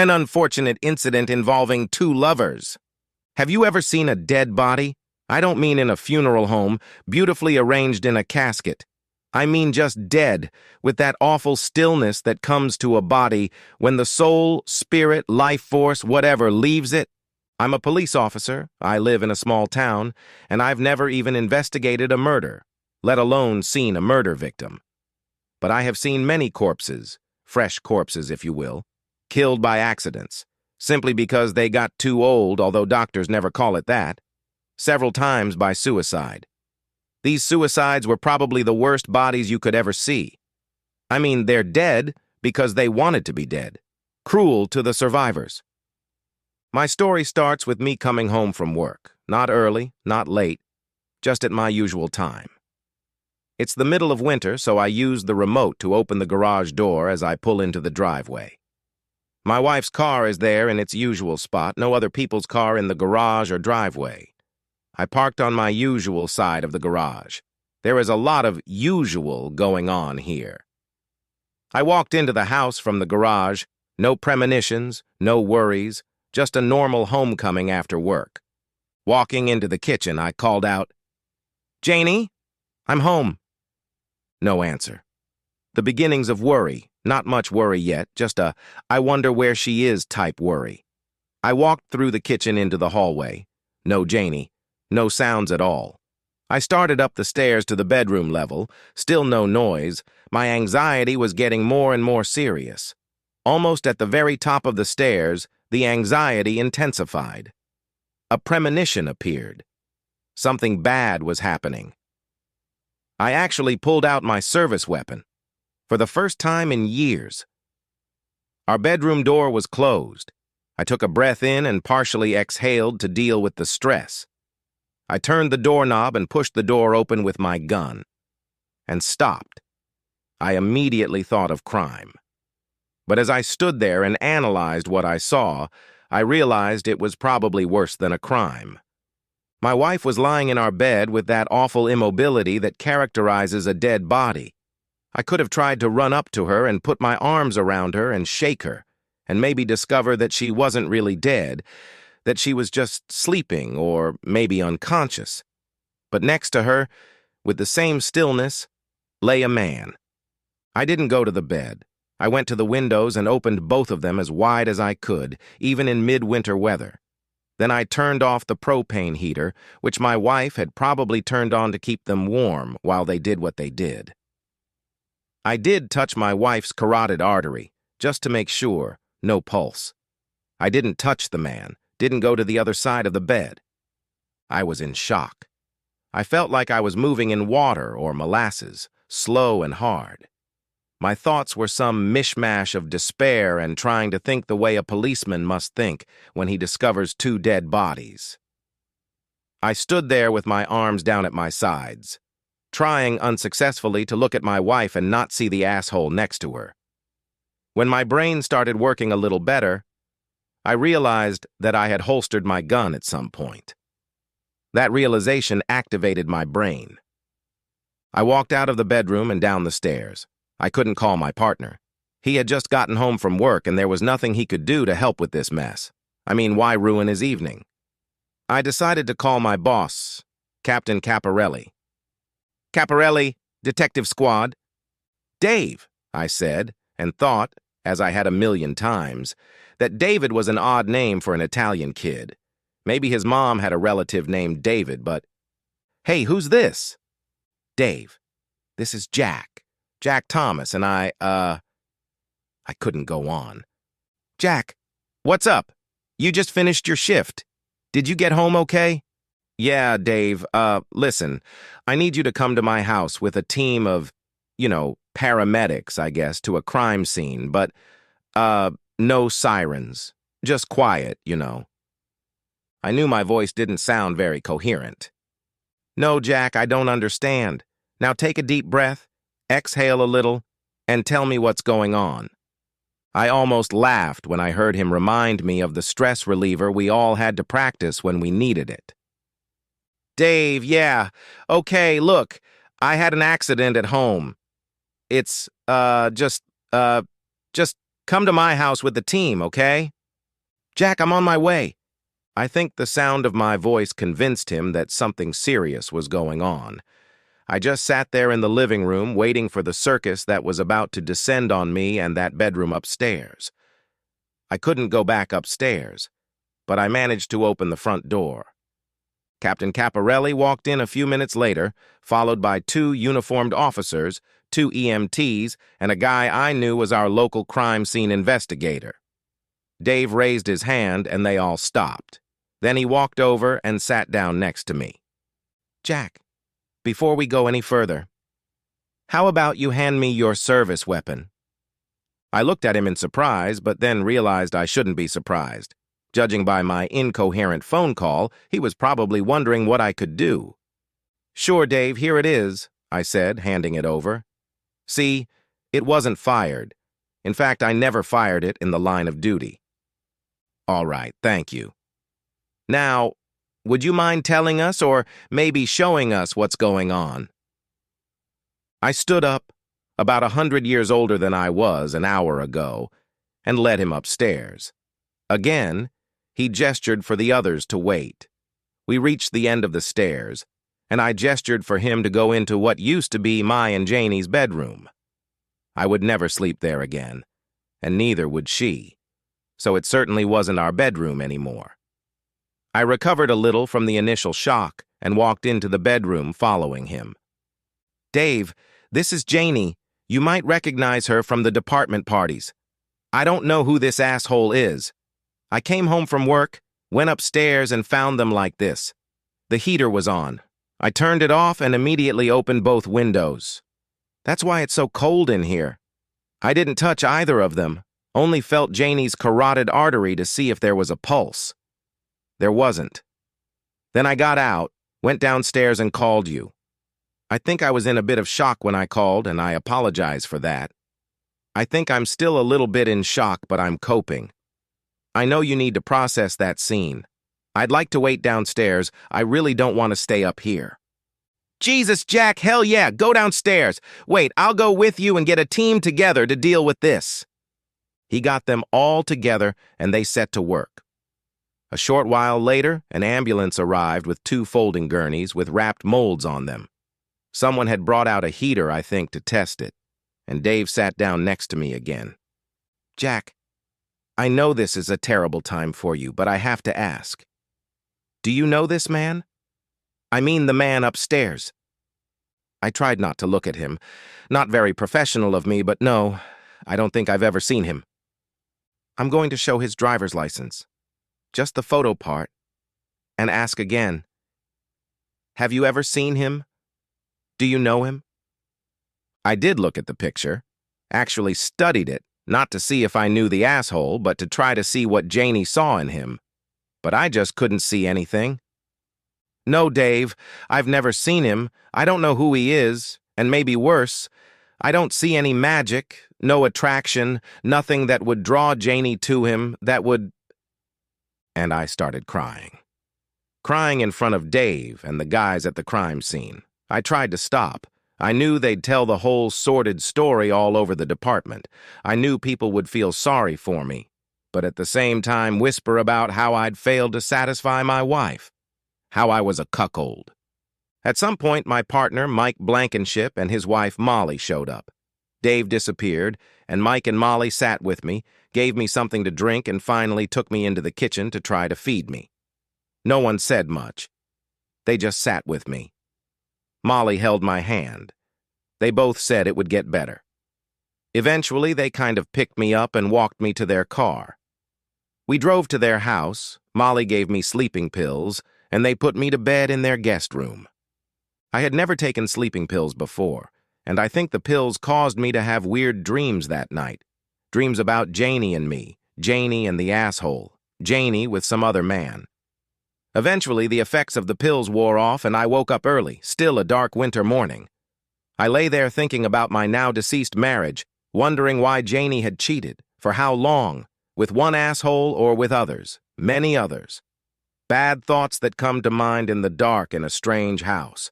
An unfortunate incident involving two lovers. Have you ever seen a dead body? I don't mean in a funeral home, beautifully arranged in a casket. I mean just dead, with that awful stillness that comes to a body when the soul, spirit, life force, whatever, leaves it. I'm a police officer, I live in a small town, and I've never even investigated a murder, let alone seen a murder victim. But I have seen many corpses, fresh corpses if you will, killed by accidents, simply because they got too old, although doctors never call it that, several times by suicide. These suicides were probably the worst bodies you could ever see. I mean, they're dead because they wanted to be dead. Cruel to the survivors. My story starts with me coming home from work. Not early, not late, just at my usual time. It's the middle of winter, so I use the remote to open the garage door as I pull into the driveway. My wife's car is there in its usual spot, no other people's car in the garage or driveway. I parked on my usual side of the garage. There is a lot of usual going on here. I walked into the house from the garage, no premonitions, no worries, just a normal homecoming after work. Walking into the kitchen, I called out, "Janie, I'm home." No answer. The beginnings of worry, not much worry yet, just a "I wonder where she is" type worry. I walked through the kitchen into the hallway. No Janie. No sounds at all. I started up the stairs to the bedroom level, still no noise. My anxiety was getting more and more serious. Almost at the very top of the stairs, the anxiety intensified. A premonition appeared. Something bad was happening. I actually pulled out my service weapon, for the first time in years. Our bedroom door was closed. I took a breath in and partially exhaled to deal with the stress. I turned the doorknob and pushed the door open with my gun, and stopped. I immediately thought of crime. But as I stood there and analyzed what I saw, I realized it was probably worse than a crime. My wife was lying in our bed with that awful immobility that characterizes a dead body. I could have tried to run up to her and put my arms around her and shake her, and maybe discover that she wasn't really dead, that she was just sleeping or maybe unconscious. But next to her, with the same stillness, lay a man. I didn't go to the bed. I went to the windows and opened both of them as wide as I could, even in midwinter weather. Then I turned off the propane heater, which my wife had probably turned on to keep them warm while they did what they did. I did touch my wife's carotid artery, just to make sure, no pulse. I didn't touch the man. Didn't go to the other side of the bed. I was in shock. I felt like I was moving in water or molasses, slow and hard. My thoughts were some mishmash of despair and trying to think the way a policeman must think when he discovers two dead bodies. I stood there with my arms down at my sides, trying unsuccessfully to look at my wife and not see the asshole next to her. When my brain started working a little better, I realized that I had holstered my gun at some point. That realization activated my brain. I walked out of the bedroom and down the stairs. I couldn't call my partner. He had just gotten home from work and there was nothing he could do to help with this mess. I mean, why ruin his evening? I decided to call my boss, Captain Caparelli. "Caparelli, Detective Squad." "Dave," I said, and thought, as I had a million times, that David was an odd name for an Italian kid. Maybe his mom had a relative named David, but... "Hey, who's this?" "Dave, this is Jack Thomas, and I couldn't go on. "Jack, what's up? You just finished your shift. Did you get home okay?" "Yeah, Dave, listen, I need you to come to my house with a team of, paramedics, I guess, to a crime scene, but, no sirens. Just quiet, I knew my voice didn't sound very coherent. "No, Jack, I don't understand. Now take a deep breath, exhale a little, and tell me what's going on." I almost laughed when I heard him remind me of the stress reliever we all had to practice when we needed it. "Dave, yeah. Okay, look, I had an accident at home. It's, just Come to my house with the team, okay? Jack, I'm on my way. I think the sound of my voice convinced him that something serious was going on. I just sat there in the living room waiting for the circus that was about to descend on me and that bedroom upstairs. I couldn't go back upstairs, but I managed to open the front door. Captain Caparelli walked in a few minutes later, followed by 2 uniformed officers, 2 EMTs, and a guy I knew was our local crime scene investigator. Dave raised his hand and they all stopped. Then he walked over and sat down next to me. Jack, before we go any further, how about you hand me your service weapon? I looked at him in surprise, but then realized I shouldn't be surprised. Judging by my incoherent phone call, he was probably wondering what I could do. Sure, Dave, here it is, I said, handing it over. See, it wasn't fired. In fact, I never fired it in the line of duty. All right, thank you. Now, would you mind telling us or maybe showing us what's going on? I stood up, about 100 years older than I was an hour ago, and led him upstairs. Again, he gestured for the others to wait. We reached the end of the stairs, and I gestured for him to go into what used to be my and Janie's bedroom. I would never sleep there again, and neither would she, so it certainly wasn't our bedroom anymore. I recovered a little from the initial shock and walked into the bedroom following him. Dave, this is Janie. You might recognize her from the department parties. I don't know who this asshole is. I came home from work, went upstairs, and found them like this. The heater was on. I turned it off and immediately opened both windows. That's why it's so cold in here. I didn't touch either of them, only felt Janie's carotid artery to see if there was a pulse. There wasn't. Then I got out, went downstairs and called you. I think I was in a bit of shock when I called, and I apologize for that. I think I'm still a little bit in shock, but I'm coping. I know you need to process that scene. I'd like to wait downstairs. I really don't want to stay up here. Jesus, Jack, hell yeah, go downstairs. Wait, I'll go with you and get a team together to deal with this. He got them all together, and they set to work. A short while later, an ambulance arrived with 2 folding gurneys with wrapped molds on them. Someone had brought out a heater, I think, to test it, and Dave sat down next to me again. Jack, I know this is a terrible time for you, but I have to ask. Do you know this man? I mean the man upstairs. I tried not to look at him. Not very professional of me, but no, I don't think I've ever seen him. I'm going to show his driver's license. Just the photo part. And ask again. Have you ever seen him? Do you know him? I did look at the picture. Actually studied it. Not to see if I knew the asshole, but to try to see what Janie saw in him. But I just couldn't see anything. No, Dave, I've never seen him. I don't know who he is, and maybe worse, I don't see any magic, no attraction, nothing that would draw Janie to him, that would... And I started crying. Crying in front of Dave and the guys at the crime scene. I tried to stop. I knew they'd tell the whole sordid story all over the department. I knew people would feel sorry for me, but at the same time whisper about how I'd failed to satisfy my wife, how I was a cuckold. At some point, my partner, Mike Blankenship, and his wife, Molly, showed up. Dave disappeared, and Mike and Molly sat with me, gave me something to drink, and finally took me into the kitchen to try to feed me. No one said much. They just sat with me. Molly held my hand. They both said it would get better. Eventually, they kind of picked me up and walked me to their car. We drove to their house, Molly gave me sleeping pills, and they put me to bed in their guest room. I had never taken sleeping pills before, and I think the pills caused me to have weird dreams that night. Dreams about Janie and me, Janie and the asshole, Janie with some other man. Eventually, the effects of the pills wore off and I woke up early, still a dark winter morning. I lay there thinking about my now-deceased marriage, wondering why Janie had cheated, for how long, with one asshole or with others, many others. Bad thoughts that come to mind in the dark in a strange house.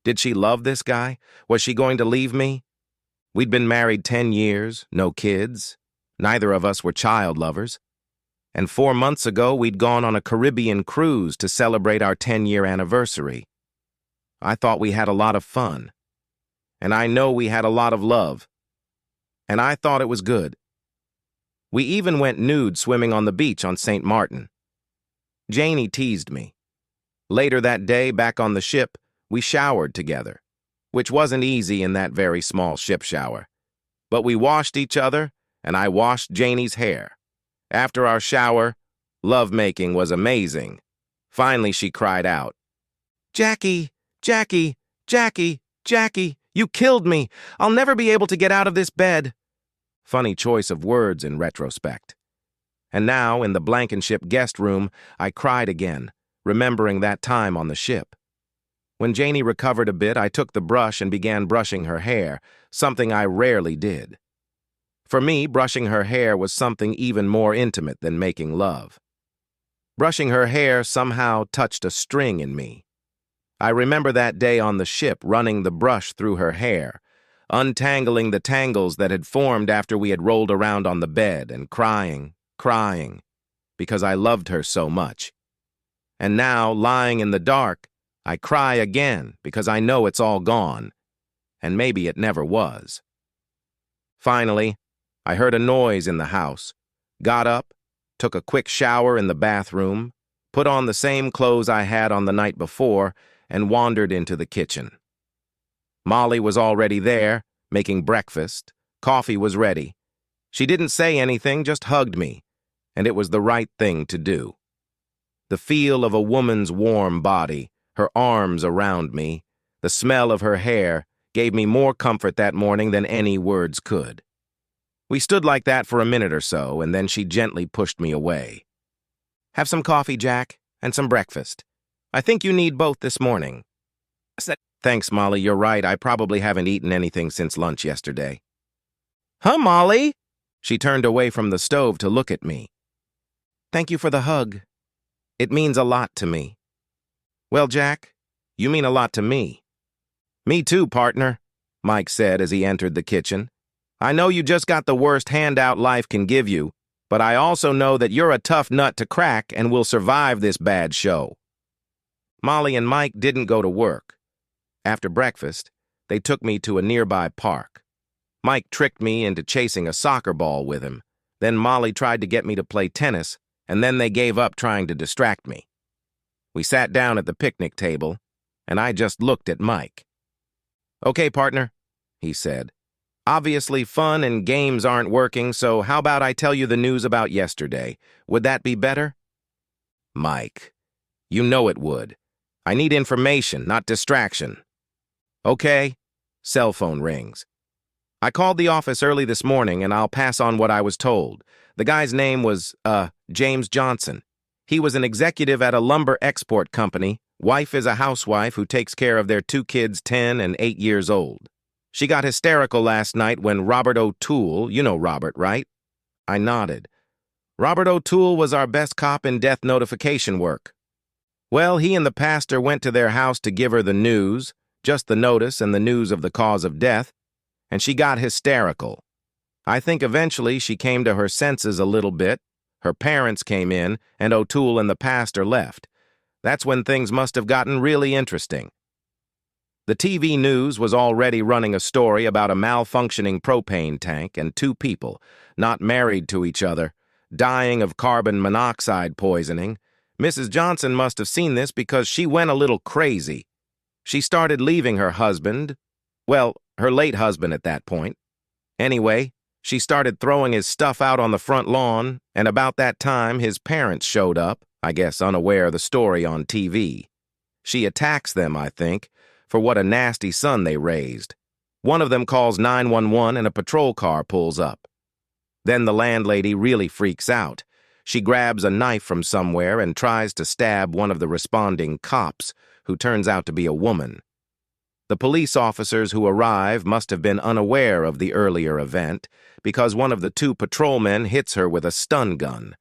Did she love this guy? Was she going to leave me? We'd been married 10 years, no kids, Neither of us were child lovers. And 4 months ago, we'd gone on a Caribbean cruise to celebrate our 10-year anniversary. I thought we had a lot of fun. And I know we had a lot of love. And I thought it was good. We even went nude swimming on the beach on St. Martin. Janie teased me. Later that day, back on the ship, we showered together, which wasn't easy in that very small ship shower. But we washed each other, and I washed Janie's hair. After our shower, lovemaking was amazing. Finally, she cried out, "Jackie, Jackie, Jackie, Jackie, you killed me. I'll never be able to get out of this bed." Funny choice of words in retrospect. And now, in the Blankenship guest room, I cried again, remembering that time on the ship. When Janie recovered a bit, I took the brush and began brushing her hair, something I rarely did. For me, brushing her hair was something even more intimate than making love. Brushing her hair somehow touched a string in me. I remember that day on the ship running the brush through her hair, untangling the tangles that had formed after we had rolled around on the bed and crying, because I loved her so much. And now, lying in the dark, I cry again because I know it's all gone, and maybe it never was. Finally, I heard a noise in the house, got up, took a quick shower in the bathroom, put on the same clothes I had on the night before, and wandered into the kitchen. Molly was already there, making breakfast. Coffee was ready. She didn't say anything, just hugged me, and it was the right thing to do. The feel of a woman's warm body, her arms around me, the smell of her hair, gave me more comfort that morning than any words could. We stood like that for a minute or so, and then she gently pushed me away. "Have some coffee, Jack, and some breakfast. I think you need both this morning." I said, "Thanks, Molly, you're right. I probably haven't eaten anything since lunch yesterday." "Huh, Molly?" She turned away from the stove to look at me. "Thank you for the hug. It means a lot to me." "Well, Jack, you mean a lot to me." "Me too, partner," Mike said as he entered the kitchen. "I know you just got the worst handout life can give you, but I also know that you're a tough nut to crack and will survive this bad show." Molly and Mike didn't go to work. After breakfast, they took me to a nearby park. Mike tricked me into chasing a soccer ball with him. Then Molly tried to get me to play tennis, and then they gave up trying to distract me. We sat down at the picnic table, and I just looked at Mike. "Okay, partner," he said. "Obviously fun and games aren't working, so how about I tell you the news about yesterday? Would that be better?" "Mike, you know it would. I need information, not distraction." "Okay." Cell phone rings. "I called the office early this morning, and I'll pass on what I was told. The guy's name was, James Johnson. He was an executive at a lumber export company. Wife is a housewife who takes care of their 2 kids, 10 and 8 years old. She got hysterical last night when Robert O'Toole, you know Robert, right?" I nodded. "Robert O'Toole was our best cop in death notification work. Well, he and the pastor went to their house to give her the news, just the notice and the news of the cause of death, and she got hysterical. I think eventually she came to her senses a little bit. Her parents came in, and O'Toole and the pastor left. That's when things must have gotten really interesting. The TV news was already running a story about a malfunctioning propane tank and 2 people, not married to each other, dying of carbon monoxide poisoning. Mrs. Johnson must have seen this because she went a little crazy. She started leaving her husband, well, her late husband at that point. Anyway, she started throwing his stuff out on the front lawn, and about that time his parents showed up, I guess unaware of the story on TV. She attacks them, I think, for what a nasty son they raised. One of them calls 911 and a patrol car pulls up. Then the landlady really freaks out. She grabs a knife from somewhere and tries to stab one of the responding cops, who turns out to be a woman. The police officers who arrive must have been unaware of the earlier event because one of the 2 patrolmen hits her with a stun gun.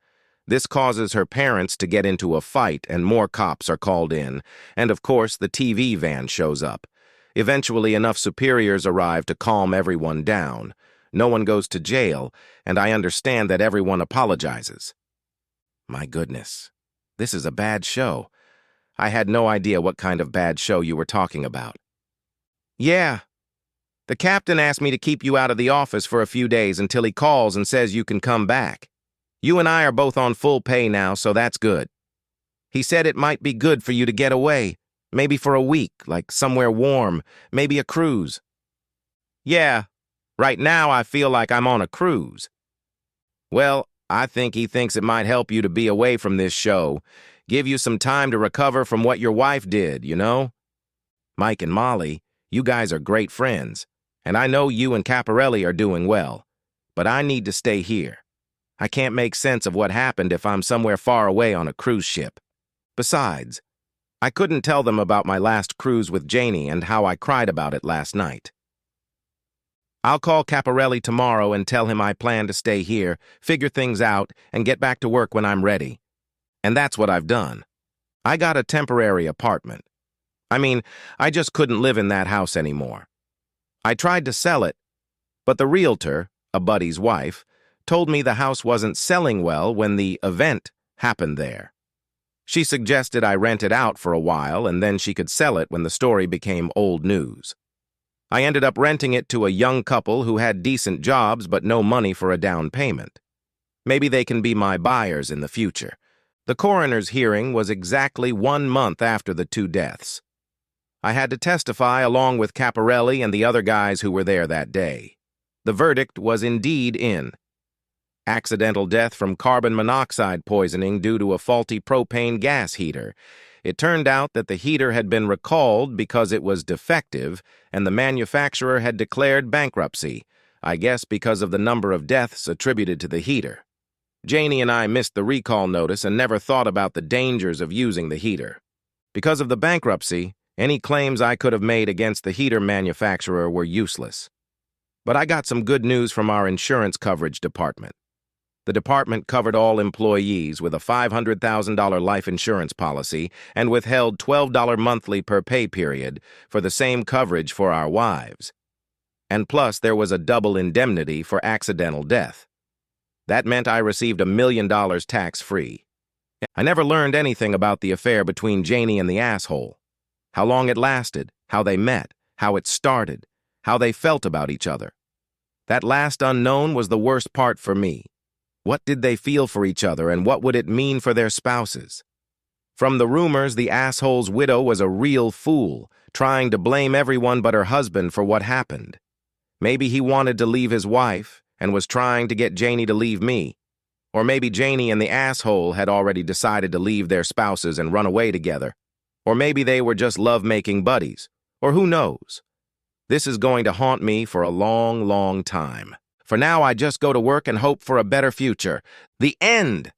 This causes her parents to get into a fight and more cops are called in, and of course the TV van shows up. Eventually enough superiors arrive to calm everyone down. No one goes to jail, and I understand that everyone apologizes. My goodness, this is a bad show. I had no idea what kind of bad show you were talking about. Yeah. The captain asked me to keep you out of the office for a few days until he calls and says you can come back. You and I are both on full pay now, so that's good. He said it might be good for you to get away, maybe for a week, like somewhere warm, maybe a cruise. Yeah, right now I feel like I'm on a cruise. Well, I think he thinks it might help you to be away from this show, give you some time to recover from what your wife did, you know? Mike and Molly, you guys are great friends, and I know you and Caparelli are doing well, but I need to stay here. I can't make sense of what happened if I'm somewhere far away on a cruise ship. Besides, I couldn't tell them about my last cruise with Janie and how I cried about it last night. I'll call Caparelli tomorrow and tell him I plan to stay here, figure things out, and get back to work when I'm ready. And that's what I've done. I got a temporary apartment. I mean, I just couldn't live in that house anymore. I tried to sell it, but the realtor, a buddy's wife, told me the house wasn't selling well when the event happened there. She suggested I rent it out for a while and then she could sell it when the story became old news. I ended up renting it to a young couple who had decent jobs but no money for a down payment. Maybe they can be my buyers in the future. The coroner's hearing was exactly 1 month after the 2 deaths. I had to testify along with Caparelli and the other guys who were there that day. The verdict was indeed in. Accidental death from carbon monoxide poisoning due to a faulty propane gas heater. It turned out that the heater had been recalled because it was defective and the manufacturer had declared bankruptcy, I guess because of the number of deaths attributed to the heater. Janie and I missed the recall notice and never thought about the dangers of using the heater. Because of the bankruptcy, any claims I could have made against the heater manufacturer were useless. But I got some good news from our insurance coverage department. The department covered all employees with a $500,000 life insurance policy and withheld $12 monthly per pay period for the same coverage for our wives. And plus, there was a double indemnity for accidental death. That meant I received $1 million tax-free. I never learned anything about the affair between Janie and the asshole. How long it lasted, how they met, how it started, how they felt about each other. That last unknown was the worst part for me. What did they feel for each other, and what would it mean for their spouses? From the rumors, the asshole's widow was a real fool, trying to blame everyone but her husband for what happened. Maybe he wanted to leave his wife and was trying to get Janie to leave me. Or maybe Janie and the asshole had already decided to leave their spouses and run away together. Or maybe they were just love-making buddies. Or who knows? This is going to haunt me for a long, long time. For now, I just go to work and hope for a better future. The end!